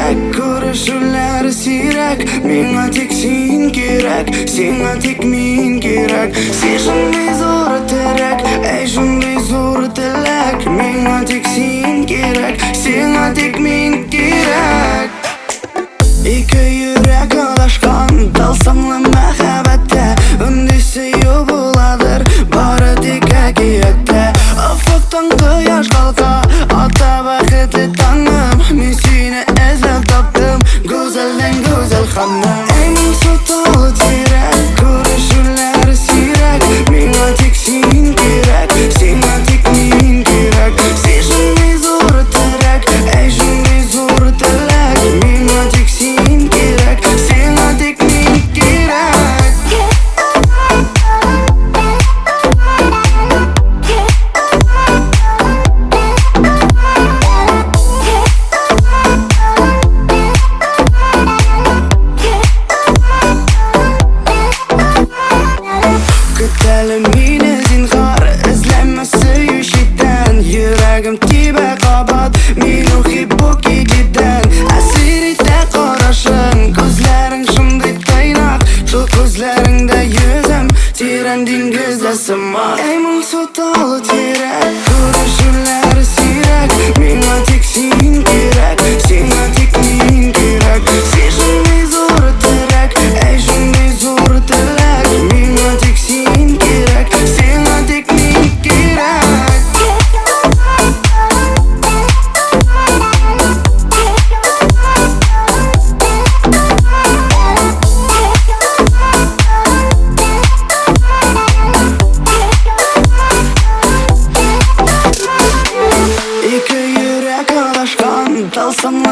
сирек, көрішулер сирек. Миңа тек сен керек, сиңа тек мен керек. Сен шындай зор терек, әй шындай зор тілек. Миңа тек сен керек, сиңа тек мен керек. Екі йөрәк адашкан, тылсымлы мәхәббәттә. Үндесе буладыр, бары тик әкиятта. Офыктан кояш калка, ата бәхетле таңым. Мин сине эзләп таптым, гүзәлдән гүзәл ханым. Әй мин суталы тирәк, күрешүләр сирәк. Миңа тик син кирәк, сиңа тик мин кирәк. Син шундый зур терәк, әй шундый зур теләк. Миңа тик син кирәк, сиңа тик мин кирәк. Көтәле мине зинһар, эзләмә сөючедән. Йөрәгем тибә кабат, мин ухибу кигедән. Әсир итә карашың, күзләрең шундый тайнак. Шул күзләреңдә йөзәм, тирән диңгездә сымак. Әй моңсу талы тирәк, күрешүләр сирәк. Миңа тик син кирәк, сиңа тик мин кирәк. Син шундый зур терәк, әй шундый зур теләк. Миңа тик син кирәк, сиңа тик мин кирәк. Ике йөрәк адашкан, тылсымлы